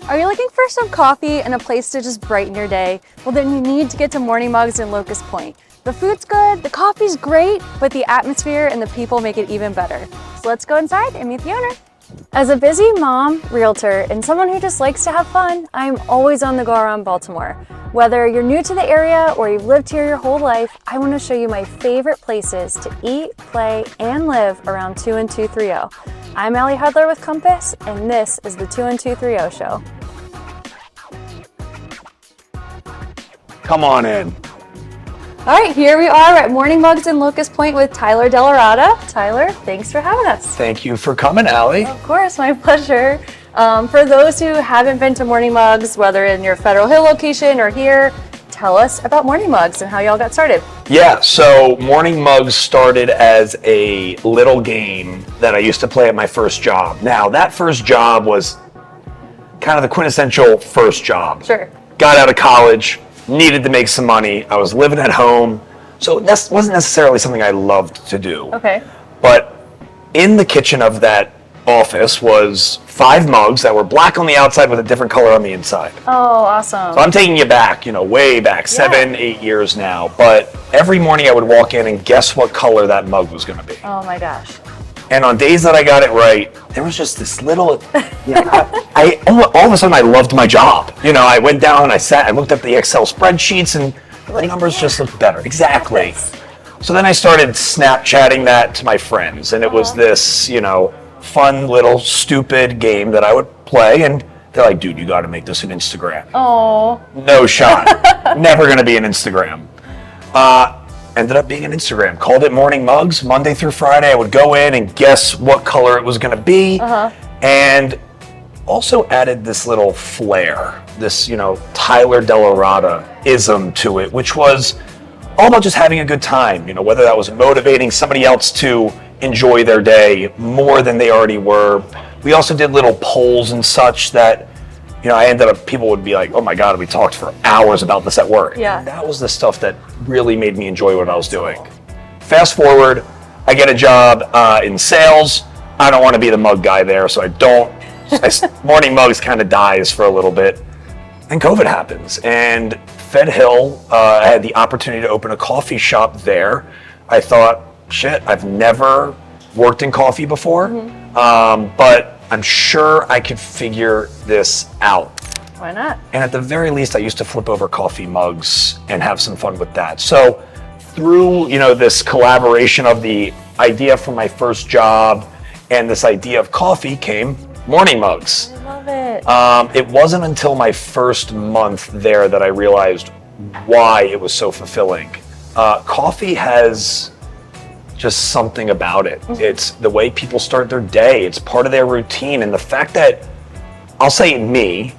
Are you looking for some coffee and a place to just brighten your day? Well, then you need to get to Morning Mugs in Locust Point. The food's good, the coffee's great, but the atmosphere and the people make it even better. So let's go inside and meet the owner. As a busy mom, realtor, and someone who just likes to have fun, I'm always on the go around Baltimore. Whether you're new to the area or you've lived here your whole life, I want to show you my favorite places to eat, play, and live around 2 and 230. I'm Allie Hudler with Compass, and this is the 2 and 230 show. Come on in. All right, here we are at Morning Mugs in Locust Point with Tyler Delarada. Tyler, thanks for having us. Thank you for coming, Allie. Of course, my pleasure. For those who haven't been to Morning Mugs, whether in your Federal Hill location or here, tell us about Morning Mugs and how y'all got started. Yeah, so Morning Mugs started as a little game that I used to play at my first job. Now, that first job was kind of the quintessential first job. Sure. Got out of college, needed to make some money. I was living at home, so that wasn't necessarily something I loved to do. Okay. But in the kitchen of that office was 5 mugs that were black on the outside with a different color on the inside. Oh, awesome. So I'm taking you back, way back, 7, 8 years now. But every morning I would walk in and guess what color that mug was going to be. Oh my gosh. And on days that I got it right, there was just this little, I all of a sudden I loved my job. I went down, I looked at the Excel spreadsheets, and the numbers just looked better. Exactly. So then I started Snapchatting that to my friends, and it was this, fun little stupid game that I would play, and they're like, dude, you got to make this an Instagram. Oh. No shot. Never going to be an Instagram. Ended up being an Instagram. Called it Morning Mugs. Monday through Friday, I would go in and guess what color it was going to be. And also added this little flair, this, Tyler Delarada-ism to it, which was all about just having a good time. Whether that was motivating somebody else to enjoy their day more than they already were. We also did little polls and such that, I ended up, people would be like, oh my God, we talked for hours about this at work. Yeah. And that was the stuff that really made me enjoy what I was doing. Fast forward, I get a job in sales. I don't want to be the mug guy there, so Morning Mugs kind of dies for a little bit. And COVID happens. And Fed Hill, I had the opportunity to open a coffee shop there. I thought, shit, I've never worked in coffee before, but I'm sure I could figure this out. Why not? And at the very least, I used to flip over coffee mugs and have some fun with that. So through, this collaboration of the idea from my first job and this idea of coffee came Morning Mugs. I love it. It wasn't until my first month there that I realized why it was so fulfilling. Coffee has just something about it. It's the way people start their day. It's part of their routine. And the fact that, I'll say me,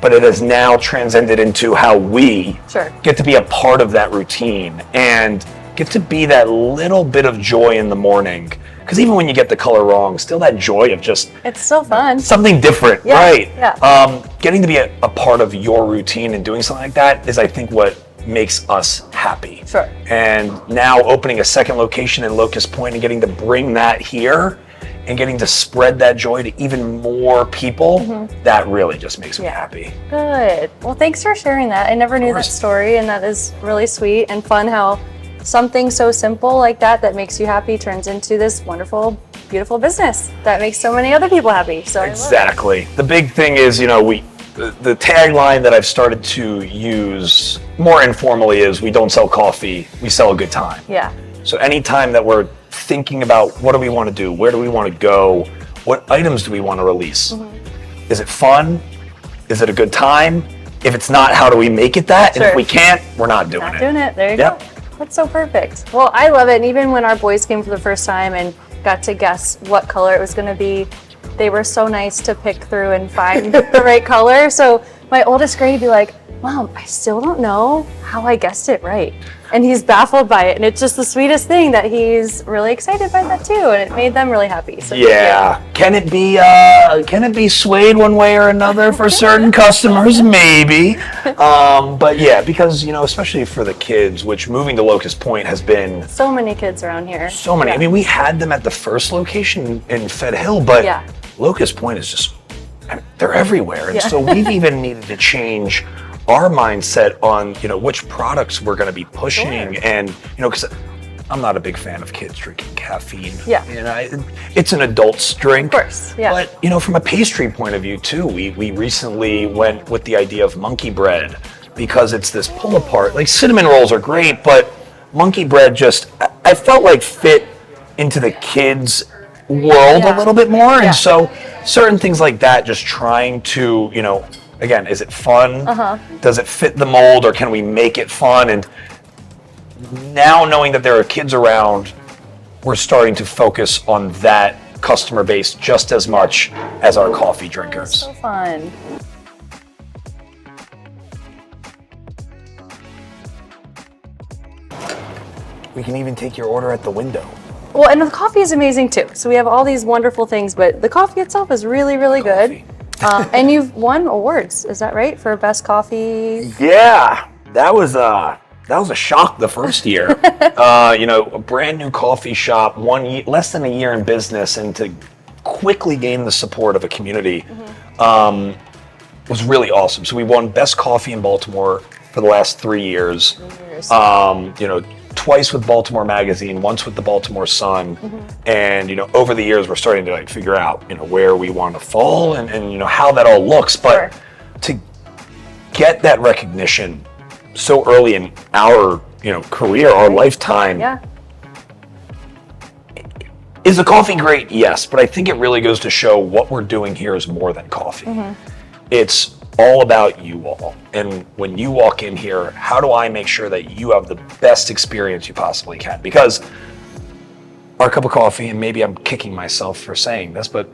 but it has now transcended into how we get to be a part of that routine and get to be that little bit of joy in the morning. Because even when you get the color wrong, still that joy of just... It's still fun. Something different, right? Yeah. Getting to be a part of your routine and doing something like that is, I think, what makes us happy. Sure. And now opening a second location in Locust Point and getting to bring that here and getting to spread that joy to even more people, that really just makes me happy. Good. Well, thanks for sharing that. I never knew that story, and that is really sweet and fun how something so simple like that makes you happy turns into this wonderful, beautiful business that makes so many other people happy. So exactly. The big thing is, the tagline that I've started to use more informally is, we don't sell coffee, we sell a good time. Yeah. So anytime that we're thinking about what do we want to do, where do we want to go, what items do we want to release? Is it fun? Is it a good time? If it's not, how do we make it that? And if we can't, we're not doing it. Not doing it. There you go. That's so perfect. Well, I love it. And even when our boys came for the first time and got to guess what color it was going to be, they were so nice to pick through and find the right color. So my oldest grade would be like, Mom, I still don't know how I guessed it right. And he's baffled by it, and it's just the sweetest thing that he's really excited by that too, and it made them really happy. So yeah. Can it be swayed one way or another for certain customers? Maybe. But yeah, because especially for the kids, which moving to Locust Point has been so many kids around here. So many. Yeah. I mean, we had them at the first location in Fed Hill, but Locust Point is just, they're everywhere. And so we've even needed to change our mindset on, which products we're going to be pushing. Sure. And, because I'm not a big fan of kids drinking caffeine. Yeah. It's an adult's drink. Of course, yeah. But, from a pastry point of view, too, we recently went with the idea of monkey bread because it's this pull apart. Like, cinnamon rolls are great, but monkey bread just, I felt like fit into the kids' world a little bit more. And so certain things like that, just trying to, again, is it fun? Does it fit the mold, or can we make it fun? And now knowing that there are kids around, we're starting to focus on that customer base just as much as our coffee drinkers. That's so fun. We can even take your order at the window. Well, and the coffee is amazing too. So we have all these wonderful things, but the coffee itself is really, really good. And you've won awards, is that right, for best coffee? Yeah, that was a shock the first year. A brand new coffee shop, less than a year in business, and to quickly gain the support of a community was really awesome. So we won best coffee in Baltimore for the last 3 years. Twice with Baltimore Magazine, once with the Baltimore Sun, and over the years we're starting to figure out where we want to fall and how that all looks. But to get that recognition so early in our career, our lifetime, is the coffee great? Yes, but I think it really goes to show what we're doing here is more than coffee. It's all about you all. And when you walk in here, how do I make sure that you have the best experience you possibly can? Because our cup of coffee, and maybe I'm kicking myself for saying this, but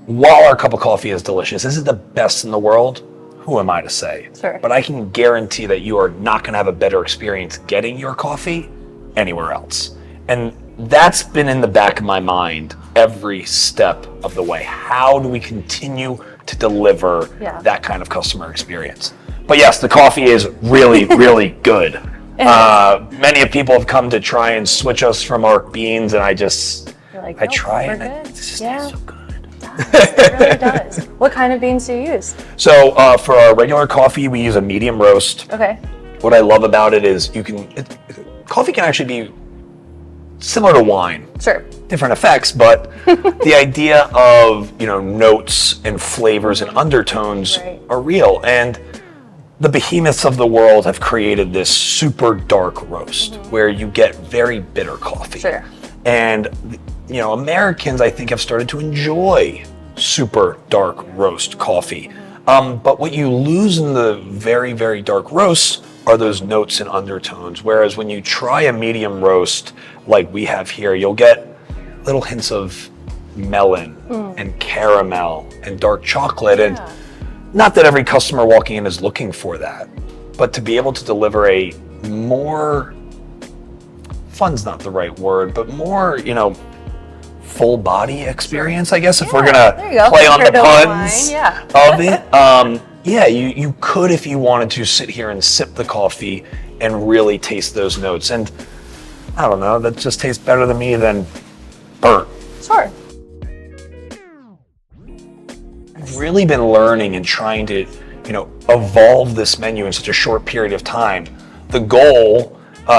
while our cup of coffee is delicious, is it the best in the world? Who am I to say? Sure. But I can guarantee that you are not going to have a better experience getting your coffee anywhere else. And that's been in the back of my mind every step of the way. How do we continue to deliver that kind of customer experience? But yes, the coffee is really, really good. Many of people have come to try and switch us from our beans, and I try and it just tastes so good. It really does. What kind of beans do you use? So for our regular coffee, we use a medium roast. Okay. What I love about it is coffee can actually be similar to wine. Sure. Different effects, but the idea of, notes and flavors and undertones are real. And the behemoths of the world have created this super dark roast where you get very bitter coffee. Sure. And, Americans, I think, have started to enjoy super dark roast coffee. But what you lose in the very, very dark roasts are those notes and undertones. Whereas when you try a medium roast like we have here, you'll get little hints of melon and caramel and dark chocolate. And not that every customer walking in is looking for that, but to be able to deliver a more, fun's not the right word, but more, full body experience, I guess, if we're gonna play on the puns of it. You could, if you wanted to, sit here and sip the coffee and really taste those notes. And I don't know, that just tastes better to me than burnt. Sure. I've really been learning and trying to, evolve this menu in such a short period of time. The goal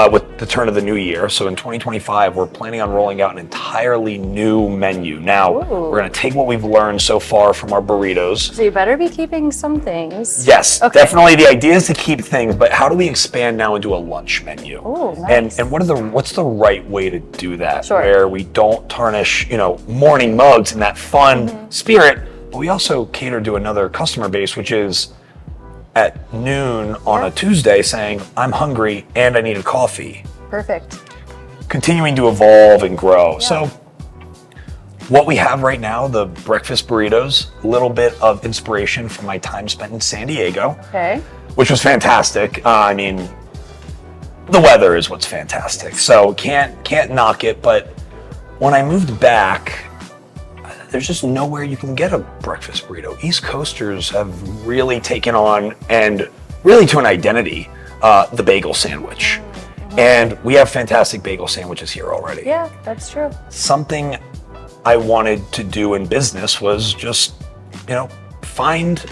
with the turn of the new year, so in 2025, we're planning on rolling out an entirely new menu. Now, we're going to take what we've learned so far from our burritos. So you better be keeping some things. Yes, definitely. The idea is to keep things, but how do we expand now into a lunch menu? Oh, nice. And what's the right way to do that? Sure. Where we don't tarnish, morning mugs in that fun spirit, but we also cater to another customer base, which is at noon on a Tuesday saying, I'm hungry and I need a coffee. Perfect. Continuing to evolve and grow. So what we have right now, the breakfast burritos, a little bit of inspiration from my time spent in San Diego, which was fantastic. the weather is what's fantastic. So can't knock it. But when I moved back, there's just nowhere you can get a breakfast burrito. East Coasters have really taken on, and really to an identity, the bagel sandwich. And we have fantastic bagel sandwiches here already. Yeah, that's true. Something I wanted to do in business was just, find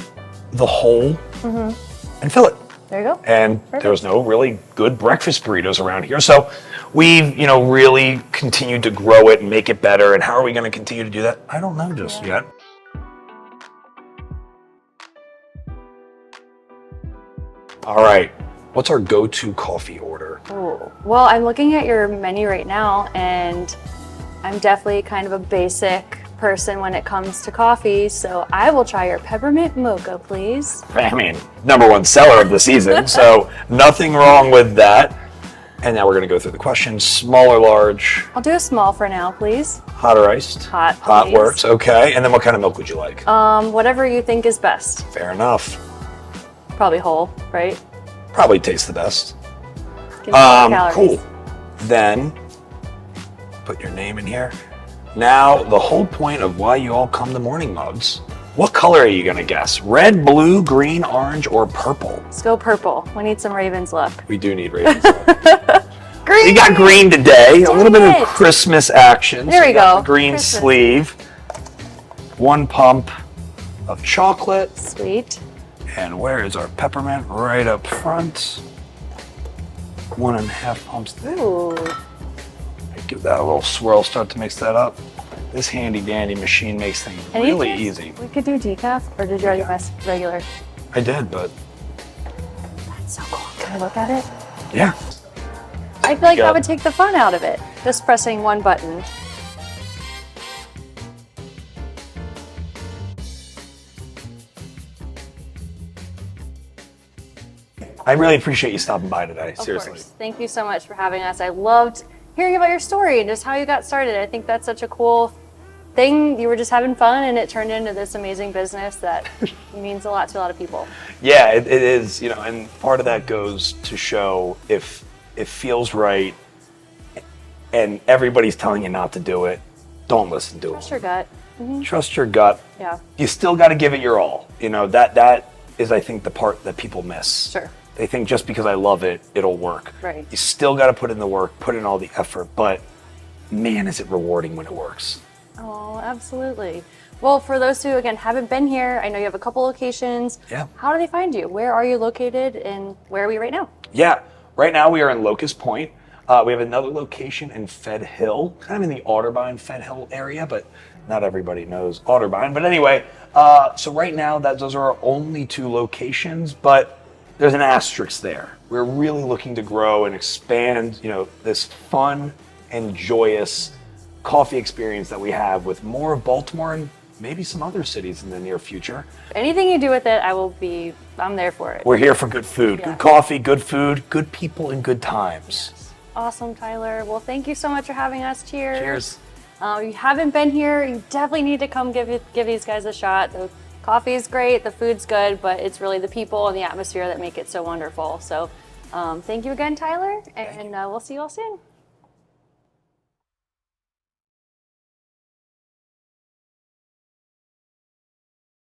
the hole and fill it. There you go. And there was no really good breakfast burritos around here. So we've, really continued to grow it and make it better. And how are we going to continue to do that? I don't know just yet. All right. What's our go-to coffee order? Ooh. Well, I'm looking at your menu right now, and I'm definitely kind of a basic person when it comes to coffee, so I will try your peppermint mocha, please. I mean, #1 seller of the season, so nothing wrong with that. And now we're going to go through the questions. Small or large? I'll do a small for now, please. Hot or iced? Hot, Hot please. works, okay. And then what kind of milk would you like? Whatever you think is best. Fair enough. Probably whole, right? Probably tastes the best. Give me some calories. Cool. Then put your name in here. Now, the whole point of why you all come to Morning Mugs, what color are you going to guess? Red, blue, green, orange, or purple? Let's go purple. We need some Ravens luck. We do need ravens. Green! We got green today. A little bit Dang of it. Christmas action. There we got go. the green Christmas. sleeve. 1 pump of chocolate. Sweet. And where is our peppermint? Right up front. 1.5 pumps there. Ooh. Give that a little swirl, start to mix that up. This handy dandy machine makes things really easy. We could do decaf, or did you already mess regular? I did, but That's so cool. Can I look at it? yeah. I feel like Yeah. that would take the fun out of it. Just pressing one button. I really appreciate you stopping by today, Of seriously. course. Thank you so much for having us. I loved hearing about your story and just how you got started. I think that's such a cool thing. You were just having fun and it turned into this amazing business that means a lot to a lot of people. Yeah, it is, and part of that goes to show if it feels right and everybody's telling you not to do it, don't listen to Trust them. your gut. Trust your gut. Yeah. You still got to give it your all. That is, I think, the part that people miss. Sure. They think just because I love it, it'll work. Right. You still got to put in the work, put in all the effort, but man, is it rewarding when it works. Oh, absolutely. Well, for those who, again, haven't been here, I know you have a couple locations. Yeah. How do they find you? Where are you located and where are we right now? Yeah, right now we are in Locust Point. We have another location in Fed Hill, kind of in the Otterbein, Fed Hill area, but not everybody knows Otterbein. But anyway, so right now those are our only 2 locations, but there's an asterisk there. We're really looking to grow and expand, this fun and joyous coffee experience that we have with more of Baltimore and maybe some other cities in the near future. Anything you do with it, I'm there for it. We're here for good food, Yeah. good coffee, good food, good people, and good times. Awesome, Tyler. Well, thank you so much for having us. Cheers. Cheers. If you haven't been here, you definitely need to come give these guys a shot. The coffee is great, the food's good, but it's really the people and the atmosphere that make it so wonderful. So thank you again, Tyler, and we'll see you all soon.